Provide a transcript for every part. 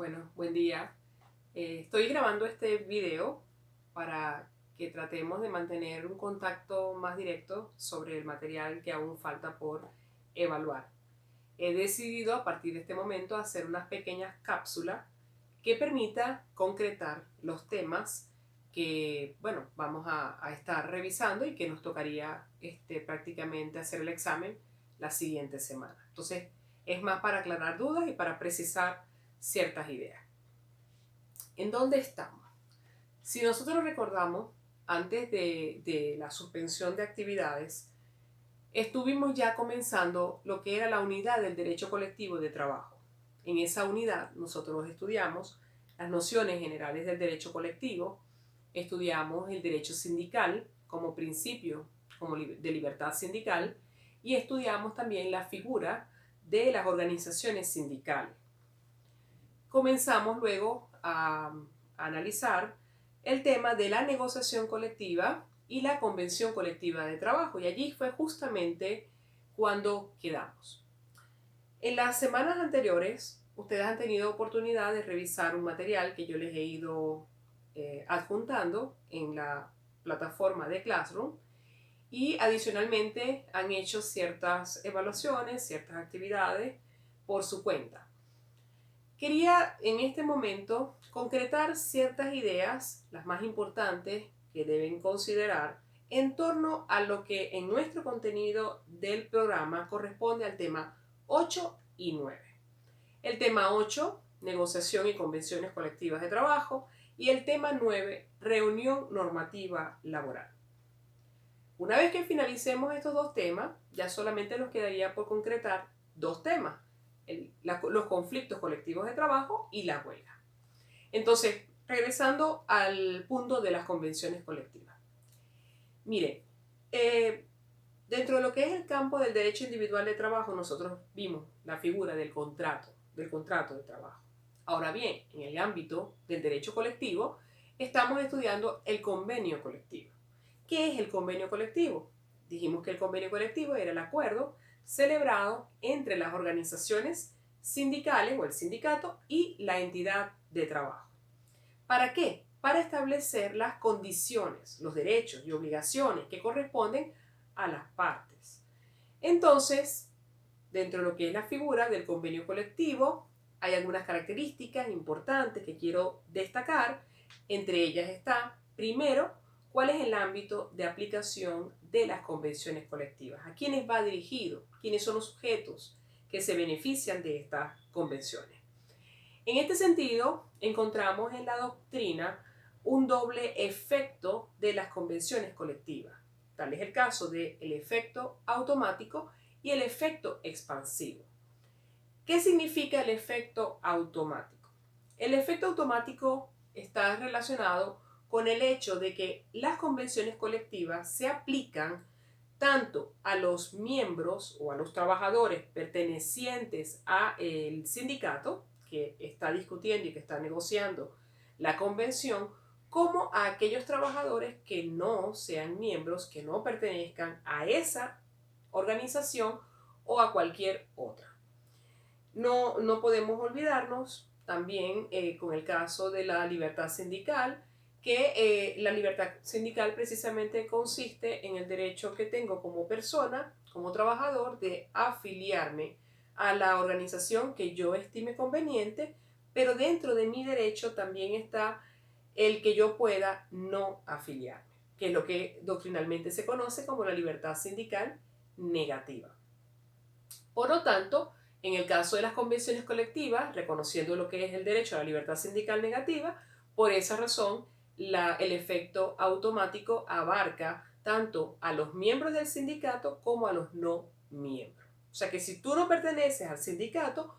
Bueno, buen día. Estoy grabando este video para que tratemos de mantener un contacto más directo sobre el material que aún falta por evaluar. He decidido a partir de este momento hacer unas pequeñas cápsulas que permita concretar los temas que, bueno, vamos a estar revisando y que nos tocaría prácticamente hacer el examen la siguiente semana. Entonces, es más para aclarar dudas y para precisar ciertas ideas. ¿En dónde estamos? Si nosotros recordamos, antes de la suspensión de actividades, estuvimos ya comenzando lo que era la unidad del derecho colectivo de trabajo. En esa unidad nosotros estudiamos las nociones generales del derecho colectivo, estudiamos el derecho sindical como principio de libertad sindical y estudiamos también la figura de las organizaciones sindicales. Comenzamos luego a analizar el tema de la negociación colectiva y la convención colectiva de trabajo, y allí fue justamente cuando quedamos. En las semanas anteriores, ustedes han tenido oportunidad de revisar un material que yo les he ido adjuntando en la plataforma de Classroom, y adicionalmente han hecho ciertas evaluaciones, ciertas actividades por su cuenta. Quería en este momento concretar ciertas ideas, las más importantes que deben considerar, en torno a lo que en nuestro contenido del programa corresponde al tema 8 y 9. El tema 8, negociación y convenciones colectivas de trabajo, y el tema 9, reunión normativa laboral. Una vez que finalicemos estos dos temas, ya solamente nos quedaría por concretar dos temas: los conflictos colectivos de trabajo y la huelga. Entonces, regresando al punto de las convenciones colectivas. Mire, dentro de lo que es el campo del derecho individual de trabajo, nosotros vimos la figura del contrato de trabajo. Ahora bien, en el ámbito del derecho colectivo, estamos estudiando el convenio colectivo. ¿Qué es el convenio colectivo? Dijimos que el convenio colectivo era el acuerdo celebrado entre las organizaciones sindicales o el sindicato y la entidad de trabajo. ¿Para qué? Para establecer las condiciones, los derechos y obligaciones que corresponden a las partes. Entonces, dentro de lo que es la figura del convenio colectivo, hay algunas características importantes que quiero destacar. Entre ellas está, primero, cuál es el ámbito de aplicación de las convenciones colectivas, a quiénes va dirigido, quiénes son los sujetos que se benefician de estas convenciones. En este sentido, encontramos en la doctrina un doble efecto de las convenciones colectivas. Tal es el caso del efecto automático y el efecto expansivo. ¿Qué significa el efecto automático? El efecto automático está relacionado con el hecho de que las convenciones colectivas se aplican tanto a los miembros o a los trabajadores pertenecientes al sindicato que está discutiendo y que está negociando la convención, como a aquellos trabajadores que no sean miembros, que no pertenezcan a esa organización o a cualquier otra. No podemos olvidarnos también con el caso de la libertad sindical, que la libertad sindical precisamente consiste en el derecho que tengo como persona, como trabajador, de afiliarme a la organización que yo estime conveniente, pero dentro de mi derecho también está el que yo pueda no afiliarme, que es lo que doctrinalmente se conoce como la libertad sindical negativa. Por lo tanto, en el caso de las convenciones colectivas, reconociendo lo que es el derecho a la libertad sindical negativa, por esa razón, el efecto automático abarca tanto a los miembros del sindicato como a los no miembros. O sea que si tú no perteneces al sindicato,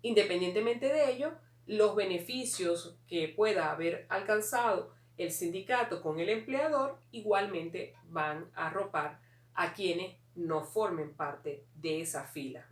independientemente de ello, los beneficios que pueda haber alcanzado el sindicato con el empleador igualmente van a arropar a quienes no formen parte de esa fila.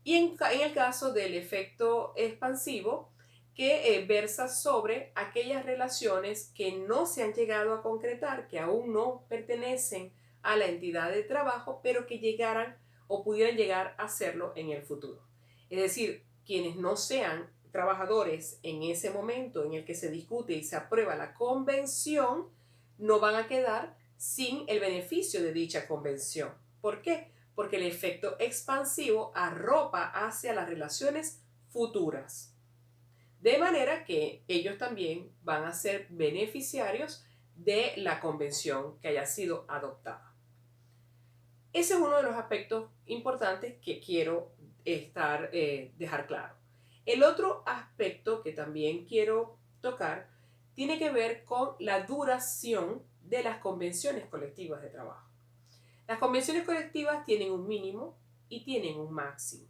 Y en el caso del efecto expansivo, que versa sobre aquellas relaciones que no se han llegado a concretar, que aún no pertenecen a la entidad de trabajo, pero que llegaran o pudieran llegar a hacerlo en el futuro. Es decir, quienes no sean trabajadores en ese momento en el que se discute y se aprueba la convención no van a quedar sin el beneficio de dicha convención. ¿Por qué? Porque el efecto expansivo arropa hacia las relaciones futuras. De manera que ellos también van a ser beneficiarios de la convención que haya sido adoptada. Ese es uno de los aspectos importantes que quiero dejar claro. El otro aspecto que también quiero tocar tiene que ver con la duración de las convenciones colectivas de trabajo. Las convenciones colectivas tienen un mínimo y tienen un máximo.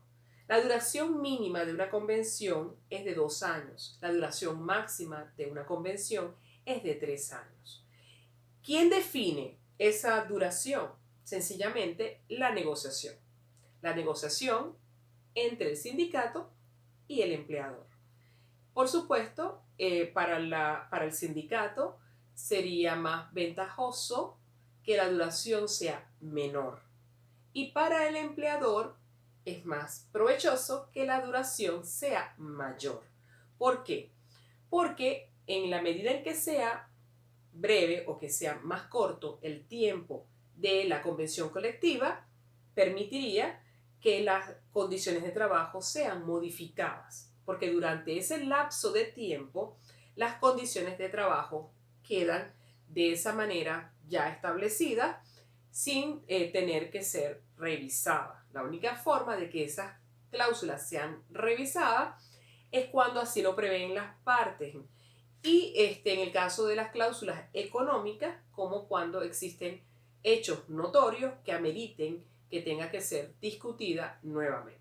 La duración mínima de una convención es de 2 años. La duración máxima de una convención es de 3 años. ¿Quién define esa duración? Sencillamente la negociación. La negociación entre el sindicato y el empleador. Por supuesto, para el sindicato sería más ventajoso que la duración sea menor. Y para el empleador es más provechoso que la duración sea mayor. ¿Por qué? Porque en la medida en que sea breve o que sea más corto el tiempo de la convención colectiva, permitiría que las condiciones de trabajo sean modificadas, porque durante ese lapso de tiempo las condiciones de trabajo quedan de esa manera ya establecidas sin tener que ser revisadas. La única forma de que esas cláusulas sean revisadas es cuando así lo prevén las partes. Y en el caso de las cláusulas económicas, como cuando existen hechos notorios que ameriten que tenga que ser discutida nuevamente.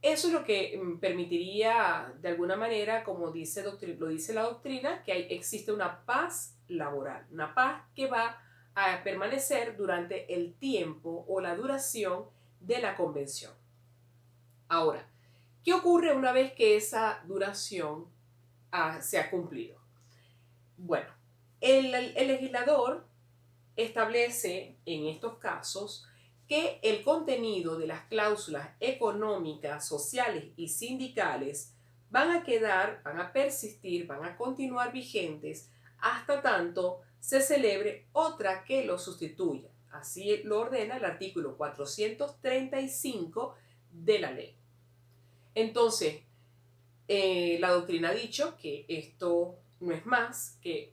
Eso es lo que permitiría, de alguna manera, como lo dice la doctrina, que existe una paz laboral, una paz que va a permanecer durante el tiempo o la duración de la convención. Ahora, ¿qué ocurre una vez que esa duración se ha cumplido? Bueno, el legislador establece en estos casos que el contenido de las cláusulas económicas, sociales y sindicales van a persistir, van a continuar vigentes hasta tanto se celebre otra que lo sustituya. Así lo ordena el artículo 435 de la ley. Entonces, la doctrina ha dicho que esto no es más que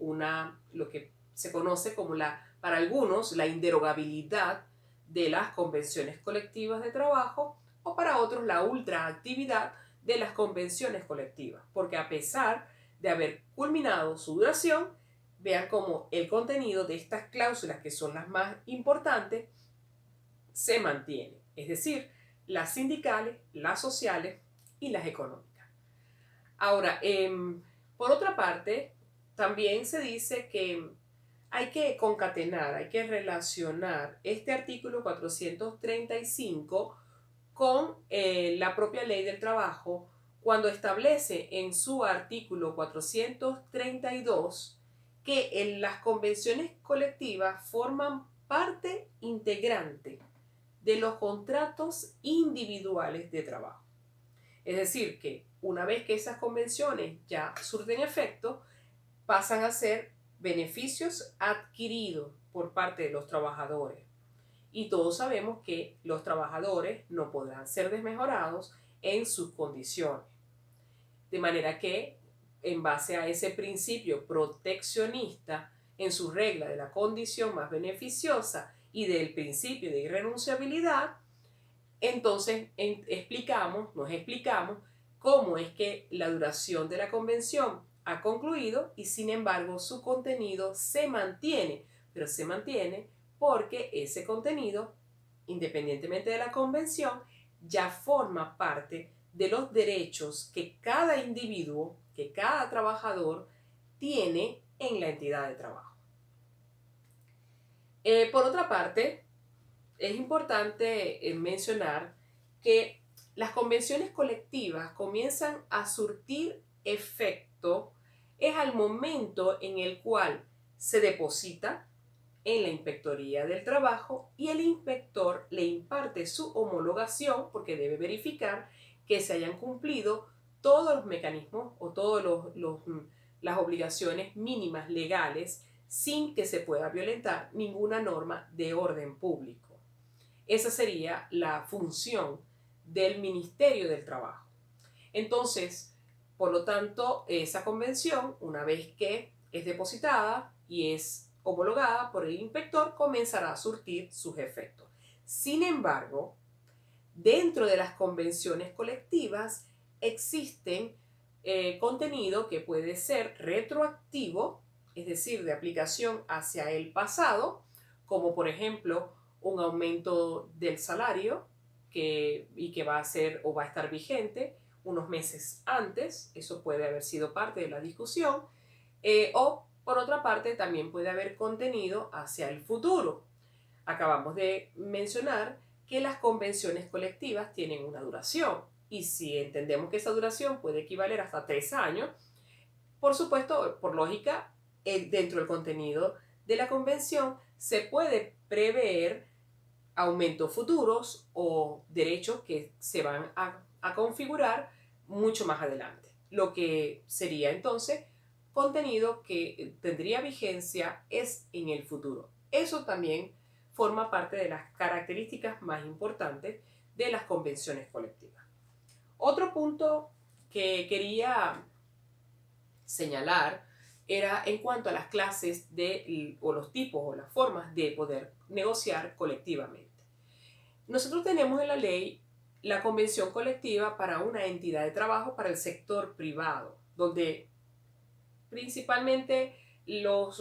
lo que se conoce como para algunos, la inderogabilidad de las convenciones colectivas de trabajo, o para otros la ultraactividad de las convenciones colectivas, porque a pesar de haber culminado su duración, vean cómo el contenido de estas cláusulas, que son las más importantes, se mantiene, es decir, las sindicales, las sociales y las económicas. Ahora, por otra parte, también se dice que hay que concatenar, hay que relacionar este artículo 435 con la propia ley del trabajo cuando establece en su artículo 432 que las convenciones colectivas forman parte integrante de los contratos individuales de trabajo. Es decir, que una vez que esas convenciones ya surten efecto, pasan a ser beneficios adquiridos por parte de los trabajadores. Y todos sabemos que los trabajadores no podrán ser desmejorados en sus condiciones. De manera que, en base a ese principio proteccionista, en su regla de la condición más beneficiosa y del principio de irrenunciabilidad, entonces nos explicamos cómo es que la duración de la convención ha concluido y sin embargo su contenido se mantiene, pero se mantiene porque ese contenido, independientemente de la convención, ya forma parte de los derechos que cada individuo, que cada trabajador tiene en la entidad de trabajo. Por otra parte, es importante mencionar que las convenciones colectivas comienzan a surtir efecto es al momento en el cual se deposita en la Inspectoría del Trabajo y el inspector le imparte su homologación porque debe verificar que se hayan cumplido todos los mecanismos o todas las obligaciones mínimas legales sin que se pueda violentar ninguna norma de orden público. Esa sería la función del Ministerio del Trabajo. Entonces, por lo tanto, esa convención, una vez que es depositada y es homologada por el inspector, comenzará a surtir sus efectos. Sin embargo, dentro de las convenciones colectivas existen contenido que puede ser retroactivo, es decir, de aplicación hacia el pasado, como por ejemplo un aumento del salario y que va a ser o va a estar vigente unos meses antes. Eso puede haber sido parte de la discusión, o por otra parte también puede haber contenido hacia el futuro. Acabamos de mencionar que las convenciones colectivas tienen una duración, y si entendemos que esa duración puede equivaler hasta 3 años, por supuesto, por lógica, dentro del contenido de la convención se puede prever aumentos futuros o derechos que se van a configurar mucho más adelante, lo que sería entonces contenido que tendría vigencia es en el futuro. Eso también forma parte de las características más importantes de las convenciones colectivas. Otro punto que quería señalar era en cuanto a las clases o los tipos o las formas de poder negociar colectivamente. Nosotros tenemos en la ley la convención colectiva para una entidad de trabajo para el sector privado, donde principalmente los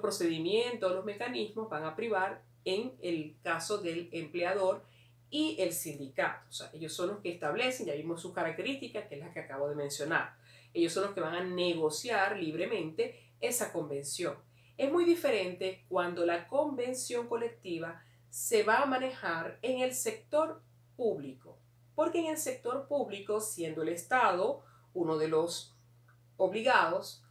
procedimientos, los mecanismos van a privar en el caso del empleador y el sindicato. O sea, ellos son los que establecen, ya vimos sus características, que es la que acabo de mencionar. Ellos son los que van a negociar libremente esa convención. Es muy diferente cuando la convención colectiva se va a manejar en el sector público, porque en el sector público, siendo el Estado uno de los obligados,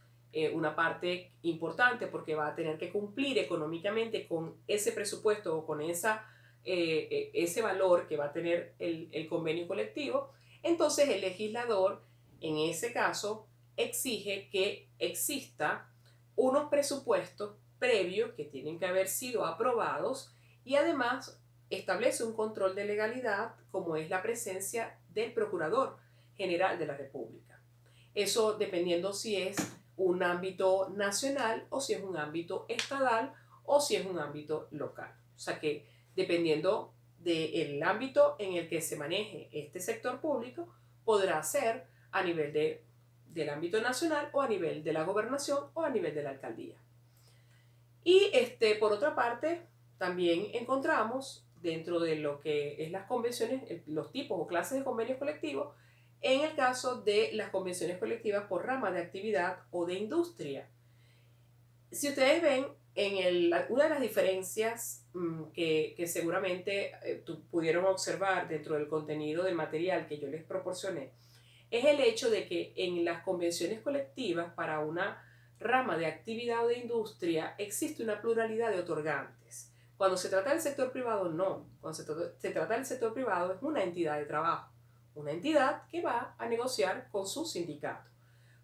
una parte importante porque va a tener que cumplir económicamente con ese presupuesto o con ese valor que va a tener el convenio colectivo, entonces el legislador en ese caso exige que exista unos presupuestos previos que tienen que haber sido aprobados y además establece un control de legalidad como es la presencia del Procurador General de la República. Eso dependiendo si es un ámbito nacional o si es un ámbito estatal o si es un ámbito local. O sea que dependiendo del ámbito en el que se maneje este sector público, podrá ser a nivel del ámbito nacional o a nivel de la gobernación o a nivel de la alcaldía. Y por otra parte, también encontramos dentro de lo que es las convenciones, los tipos o clases de convenios colectivos, en el caso de las convenciones colectivas por rama de actividad o de industria. Si ustedes ven, una de las diferencias que seguramente pudieron observar dentro del contenido del material que yo les proporcioné, es el hecho de que en las convenciones colectivas para una rama de actividad o de industria existe una pluralidad de otorgantes. Cuando se trata del sector privado, no. Cuando se trata del sector privado es una entidad de trabajo, una entidad que va a negociar con su sindicato.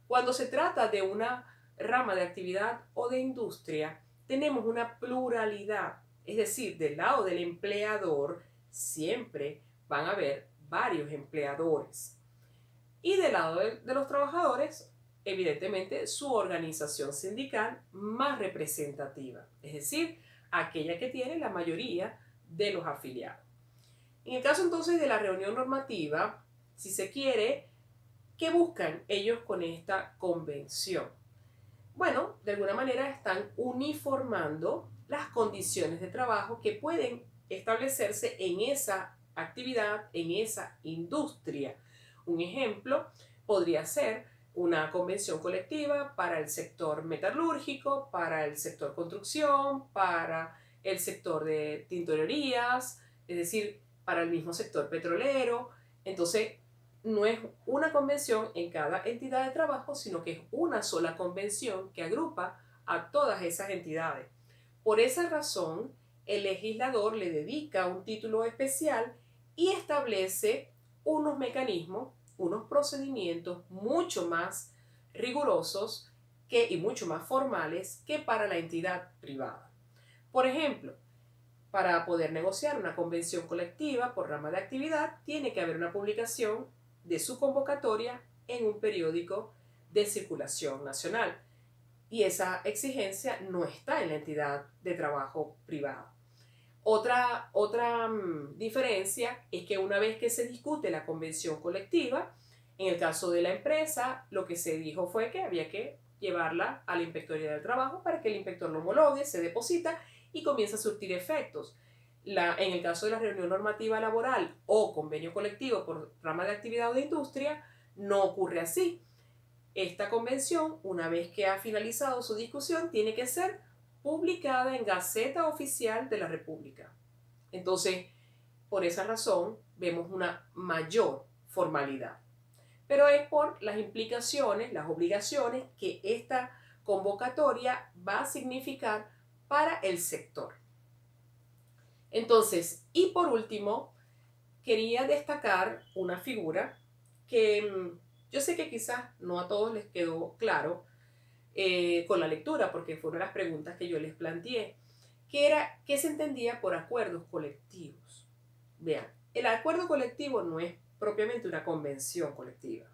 Cuando se trata de una rama de actividad o de industria, tenemos una pluralidad, es decir, del lado del empleador siempre van a haber varios empleadores. Y del lado de los trabajadores, evidentemente, su organización sindical más representativa, es decir, aquella que tiene la mayoría de los afiliados. En el caso entonces de la reunión normativa, si se quiere, ¿qué buscan ellos con esta convención? Bueno, de alguna manera están uniformando las condiciones de trabajo que pueden establecerse en esa actividad, en esa industria. Un ejemplo podría ser una convención colectiva para el sector metalúrgico, para el sector construcción, para el sector de tintorerías, es decir, para el mismo sector petrolero. Entonces, no es una convención en cada entidad de trabajo, sino que es una sola convención que agrupa a todas esas entidades. Por esa razón, el legislador le dedica un título especial y establece unos mecanismos, unos procedimientos mucho más rigurosos y mucho más formales que para la entidad privada. Por ejemplo, para poder negociar una convención colectiva por rama de actividad, tiene que haber una publicación de su convocatoria en un periódico de circulación nacional. Y esa exigencia no está en la entidad de trabajo privada. Otra diferencia es que una vez que se discute la convención colectiva, en el caso de la empresa, lo que se dijo fue que había que llevarla a la Inspectoría del Trabajo para que el inspector lo homologue, se deposita y comienza a surtir efectos. En el caso de la reunión normativa laboral o convenio colectivo por rama de actividad o de industria, no ocurre así. Esta convención, una vez que ha finalizado su discusión, tiene que ser publicada en Gaceta Oficial de la República. Entonces, por esa razón, vemos una mayor formalidad. Pero es por las implicaciones, las obligaciones que esta convocatoria va a significar para el sector. Entonces, y por último, quería destacar una figura que yo sé que quizás no a todos les quedó claro con la lectura, porque fue una de las preguntas que yo les planteé, que era qué se entendía por acuerdos colectivos. Vean, el acuerdo colectivo no es propiamente una convención colectiva.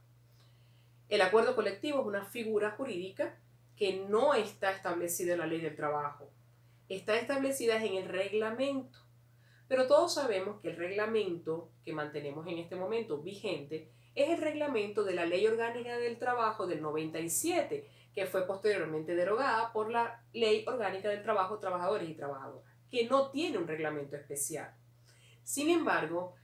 El acuerdo colectivo es una figura jurídica que no está establecida en la ley del trabajo, está establecida en el reglamento. Pero todos sabemos que el reglamento que mantenemos en este momento vigente es el reglamento de la Ley Orgánica del Trabajo del 97, que fue posteriormente derogada por la Ley Orgánica del Trabajo, Trabajadores y Trabajadoras, que no tiene un reglamento especial. Sin embargo,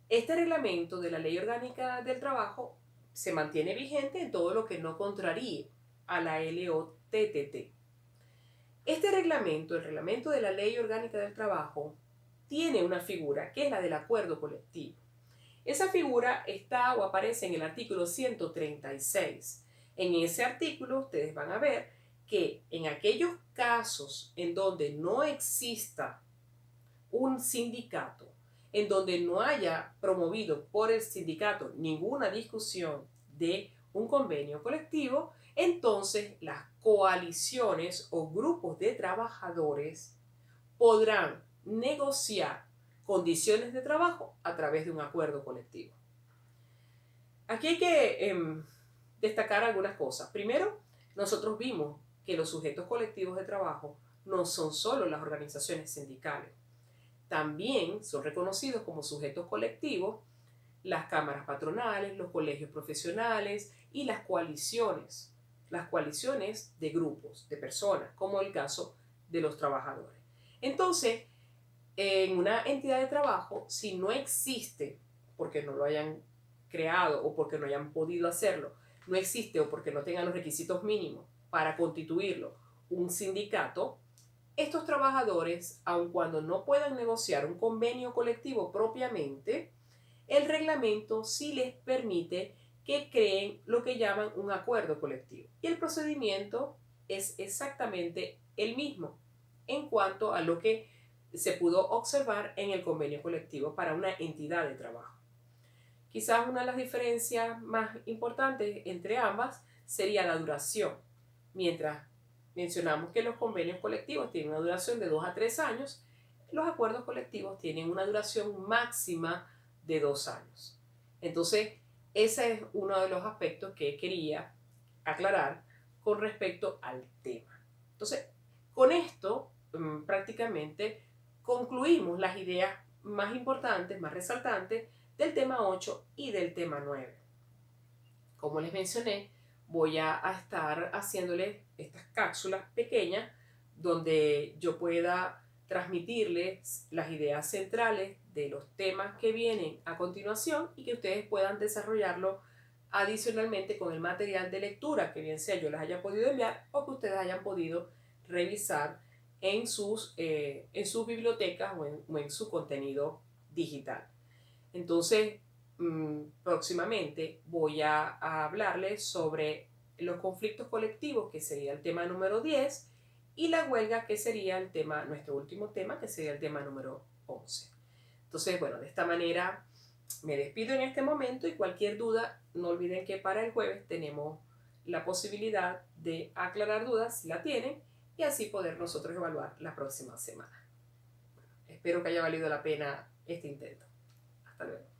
este reglamento de la Ley Orgánica del Trabajo se mantiene vigente en todo lo que no contraríe a la LOTTT. Este reglamento, el reglamento de la Ley Orgánica del Trabajo, tiene una figura que es la del acuerdo colectivo. Esa figura está o aparece en el artículo 136. En ese artículo ustedes van a ver que en aquellos casos en donde no exista un sindicato, en donde no haya promovido por el sindicato ninguna discusión de un convenio colectivo, entonces las coaliciones o grupos de trabajadores podrán negociar condiciones de trabajo a través de un acuerdo colectivo. Aquí hay que destacar algunas cosas. Primero, nosotros vimos que los sujetos colectivos de trabajo no son solo las organizaciones sindicales. También son reconocidos como sujetos colectivos las cámaras patronales, los colegios profesionales y las coaliciones de grupos, de personas, como el caso de los trabajadores. Entonces, en una entidad de trabajo, si no existe, porque no lo hayan creado o porque no hayan podido hacerlo, no existe o porque no tengan los requisitos mínimos para constituirlo un sindicato, estos trabajadores, aun cuando no puedan negociar un convenio colectivo propiamente, el reglamento sí les permite que creen lo que llaman un acuerdo colectivo. Y el procedimiento es exactamente el mismo en cuanto a lo que se pudo observar en el convenio colectivo para una entidad de trabajo. Quizás una de las diferencias más importantes entre ambas sería la duración. Mientras mencionamos que los convenios colectivos tienen una duración de 2 a 3 años, los acuerdos colectivos tienen una duración máxima de 2 años. Entonces, ese es uno de los aspectos que quería aclarar con respecto al tema. Entonces, con esto prácticamente concluimos las ideas más importantes, más resaltantes del tema 8 y del tema 9. Como les mencioné, voy a estar haciéndoles estas cápsulas pequeñas donde yo pueda transmitirles las ideas centrales de los temas que vienen a continuación y que ustedes puedan desarrollarlo adicionalmente con el material de lectura que bien sea yo les haya podido enviar o que ustedes hayan podido revisar en sus bibliotecas o en su contenido digital. Entonces, próximamente voy a hablarles sobre los conflictos colectivos, que sería el tema número 10, y la huelga, que sería nuestro último tema, que sería el tema número 11. Entonces, bueno, de esta manera Me despido en este momento y cualquier duda, no olviden que para el jueves tenemos la posibilidad de aclarar dudas si la tienen y así poder nosotros evaluar la próxima semana. Espero que haya valido la pena este intento. Hasta luego.